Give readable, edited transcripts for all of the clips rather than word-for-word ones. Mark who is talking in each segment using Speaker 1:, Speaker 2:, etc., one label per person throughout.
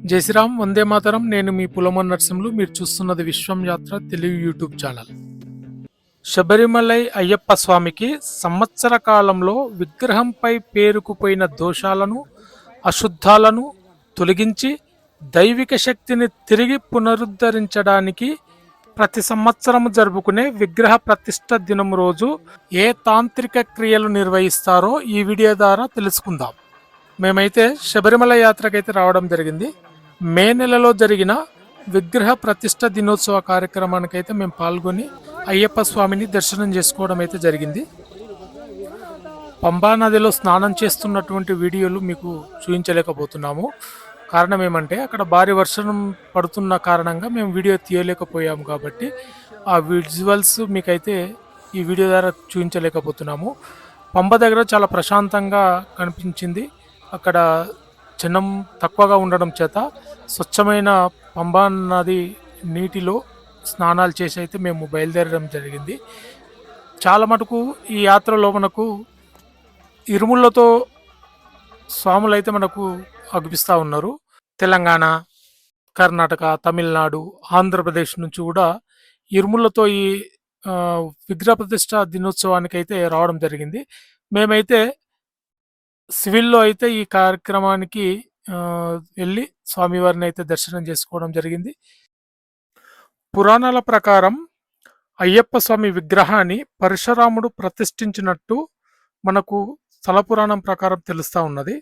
Speaker 1: జై శ్రీరామ్, వందే మాతరం. నేను మీ పులమన్ నరసింహులు. మీరు చూస్తున్నది విశ్వం యాత్ర తెలుగు యూట్యూబ్ ఛానల్. శబరిమలై అయ్యప్ప స్వామికి సంవత్సర కాలంలో విగ్రహంపై పేరుకుపోయిన దోషాలను, అశుద్ధాలను తొలగించి దైవిక శక్తిని తిరిగి పునరుద్ధరించడానికి ప్రతి సంవత్సరం జరుపుకునే విగ్రహ ప్రతిష్ఠ దినం రోజు ఏ తాంత్రిక క్రియలు నిర్వహిస్తారో ఈ వీడియో ద్వారా తెలుసుకుందాం. మేమైతే శబరిమల యాత్రకైతే రావడం జరిగింది. మే నెలలో జరిగిన విగ్రహ ప్రతిష్ఠ దినోత్సవ కార్యక్రమానికైతే మేము పాల్గొని అయ్యప్ప స్వామిని దర్శనం చేసుకోవడం అయితే జరిగింది. పంబా నదిలో స్నానం చేస్తున్నటువంటి వీడియోలు మీకు చూపించలేకపోతున్నాము. కారణం ఏమంటే అక్కడ భారీ వర్షం పడుతున్న కారణంగా మేము వీడియో తీయలేకపోయాము. కాబట్టి ఆ విజువల్స్ మీకైతే ఈ వీడియో ద్వారా చూపించలేకపోతున్నాము. పంబ దగ్గర చాలా ప్రశాంతంగా కనిపించింది. అక్కడ జనం తక్కువగా ఉండడం చేత స్వచ్ఛమైన పంబా నది నీటిలో స్నానాలు చేసి అయితే మేము బయలుదేరడం జరిగింది. చాలా మటుకు ఈ యాత్రలో మనకు ఇరుములతో స్వాములు అయితే మనకు అగుపిస్తూ ఉన్నారు. తెలంగాణ, కర్ణాటక, తమిళనాడు, ఆంధ్రప్రదేశ్ నుంచి కూడా ఇరుములతో ఈ విగ్రహ ప్రతిష్ట దినోత్సవానికి అయితే రావడం జరిగింది. మేమైతే సివిల్లో అయితే ఈ కార్యక్రమానికి వెళ్ళి స్వామివారిని అయితే దర్శనం చేసుకోవడం జరిగింది. పురాణాల ప్రకారం అయ్యప్ప స్వామి విగ్రహాన్ని పరశురాముడు ప్రతిష్ఠించినట్టు మనకు స్థల పురాణం ప్రకారం తెలుస్తూ ఉన్నది.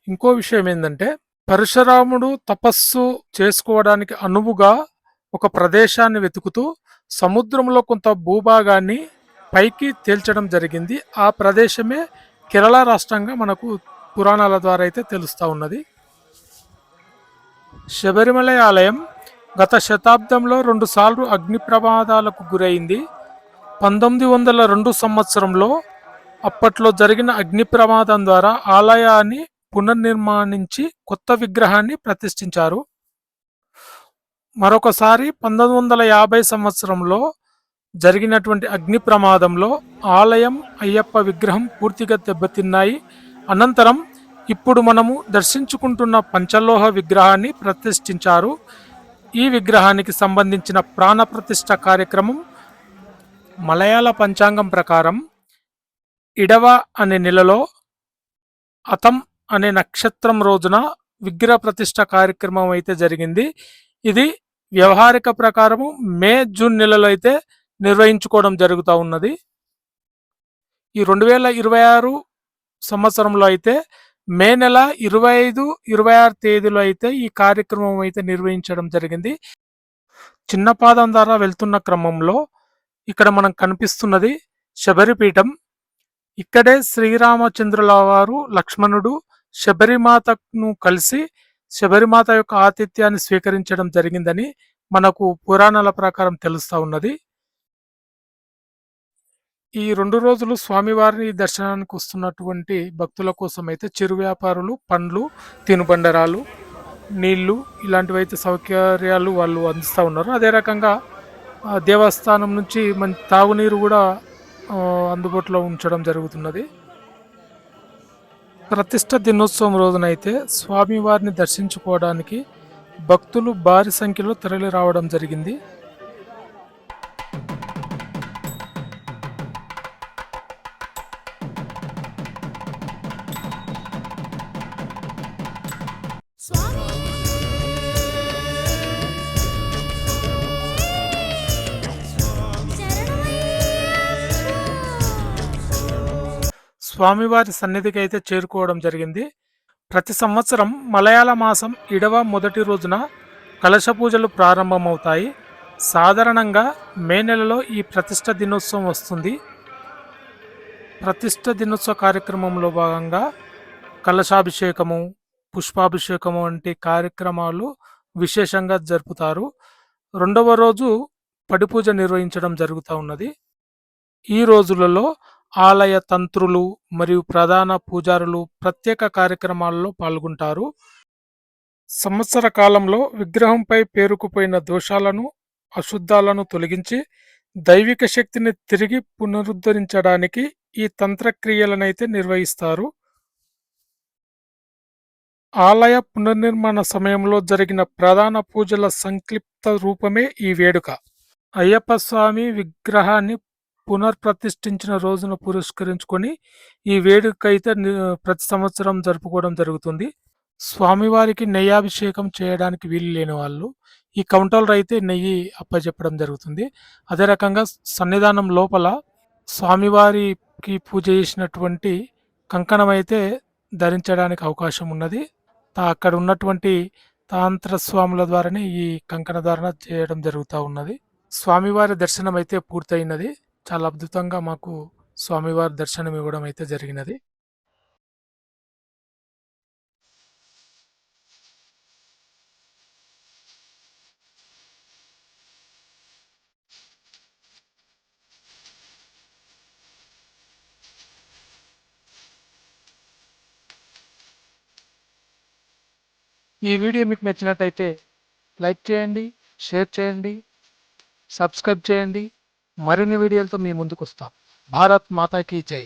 Speaker 1: ఇంకో విషయం ఏంటంటే పరశురాముడు తపస్సు చేసుకోవడానికి అనువుగా ఒక ప్రదేశాన్ని వెతుకుతూ సముద్రంలో కొంత భూభాగాన్ని పైకి తేల్చడం జరిగింది. ఆ ప్రదేశమే కేరళ రాష్ట్రంగా మనకు పురాణాల ద్వారా అయితే తెలుస్తూ ఉన్నది. శబరిమల ఆలయం గత శతాబ్దంలో 2 సార్లు అగ్ని ప్రమాదాలకు గురైంది. 1902 సంవత్సరంలో అప్పట్లో జరిగిన అగ్ని ప్రమాదం ద్వారా ఆలయాన్ని పునర్నిర్మాణించి కొత్త విగ్రహాన్ని ప్రతిష్ఠించారు. మరొకసారి 1950 సంవత్సరంలో జరిగినటువంటి అగ్ని ప్రమాదంలో ఆలయం, అయ్యప్ప విగ్రహం పూర్తిగా దెబ్బతిన్నాయి. అనంతరం ఇప్పుడు మనము దర్శించుకుంటున్న పంచలోహ విగ్రహాన్ని ప్రతిష్ఠించారు. ఈ విగ్రహానికి సంబంధించిన ప్రాణ ప్రతిష్ఠ కార్యక్రమం మలయాళ పంచాంగం ప్రకారం ఇడవ అనే నెలలో అతం అనే నక్షత్రం రోజున విగ్రహ ప్రతిష్ఠ కార్యక్రమం అయితే జరిగింది. ఇది వ్యవహారిక ప్రకారము మే, జూన్ నెలలో అయితే నిర్వహించుకోవడం జరుగుతూ ఉన్నది. ఈ 2026 సంవత్సరంలో అయితే మే నెల 25, 26 తేదీలో అయితే ఈ కార్యక్రమం అయితే నిర్వహించడం జరిగింది. చిన్న పాదం ద్వారా వెళ్తున్న క్రమంలో ఇక్కడ మనం కనిపిస్తున్నది శబరిపీఠం. ఇక్కడే శ్రీరామచంద్రుల వారు, లక్ష్మణుడు శబరిమాతను కలిసి శబరిమాత యొక్క ఆతిథ్యాన్ని స్వీకరించడం జరిగిందని మనకు పురాణాల ప్రకారం తెలుస్తూ ఉన్నది. ఈ 2 రోజులు స్వామివారిని దర్శనానికి వస్తున్నటువంటి భక్తుల కోసం అయితే చిరు వ్యాపారులు పండ్లు, తినుబండరాలు, నీళ్లు ఇలాంటివి అయితే సౌకర్యాలు వాళ్ళు అందిస్తూ ఉన్నారు. అదే రకంగా దేవస్థానం నుంచి మంచి తాగునీరు కూడా అందుబాటులో ఉంచడం జరుగుతున్నది. ప్రతిష్ఠ దినోత్సవం రోజునైతే స్వామివారిని దర్శించుకోవడానికి భక్తులు భారీ సంఖ్యలో తరలి రావడం జరిగింది. స్వామివారి సన్నిధికి అయితే చేరుకోవడం జరిగింది. ప్రతి సంవత్సరం మలయాళ మాసం ఇడవ మొదటి రోజున కలశ పూజలు ప్రారంభమవుతాయి. సాధారణంగా మే నెలలో ఈ ప్రతిష్ఠ దినోత్సవం వస్తుంది. ప్రతిష్ఠ దినోత్సవ కార్యక్రమంలో భాగంగా కలశాభిషేకము, పుష్పాభిషేకము వంటి కార్యక్రమాలు విశేషంగా జరుపుతారు. 2వ రోజు పడిపూజ నిర్వహించడం జరుగుతూ ఉన్నది. ఈ రోజులలో ఆలయ తంత్రులు మరియు ప్రధాన పూజారులు ప్రత్యేక కార్యక్రమాల్లో పాల్గొంటారు. సంవత్సర కాలంలో విగ్రహంపై పేరుకుపోయిన దోషాలను, అశుద్ధాలను తొలగించి దైవిక శక్తిని తిరిగి పునరుద్ధరించడానికి ఈ తంత్రక్రియలనైతే నిర్వహిస్తారు. ఆలయ పునర్నిర్మాణ సమయంలో జరిగిన ప్రధాన పూజల సంక్లిప్త రూపమే ఈ వేడుక. అయ్యప్ప స్వామి విగ్రహాన్ని పునర్ప్రతిష్ఠించిన రోజును పురస్కరించుకొని ఈ వేడుక అయితే ప్రతి సంవత్సరం జరుపుకోవడం జరుగుతుంది. స్వామివారికి నెయ్యాభిషేకం చేయడానికి వీలు లేని వాళ్ళు ఈ కౌంటర్లో అయితే నెయ్యి అప్పజెప్పడం జరుగుతుంది. అదే రకంగా సన్నిధానం లోపల స్వామివారికి పూజ చేసినటువంటి కంకణం అయితే ధరించడానికి అవకాశం ఉన్నది. అక్కడ ఉన్నటువంటి తాంత్ర స్వాముల ద్వారానే ఈ కంకణ ధారణ చేయడం జరుగుతూ ఉన్నది. స్వామివారి దర్శనం అయితే పూర్తయినది. చాలా అద్భుతంగా మాకు స్వామివారి దర్శనం ఇవ్వడం అయితే జరిగినది. ఈ వీడియో మీకు నచ్చినట్టయితే లైక్ చేయండి, షేర్ చేయండి, సబ్స్క్రైబ్ చేయండి. మరిన్ని వీడియోలతో మీ ముందుకు వస్తాం. భారత్ మాతాకి జై.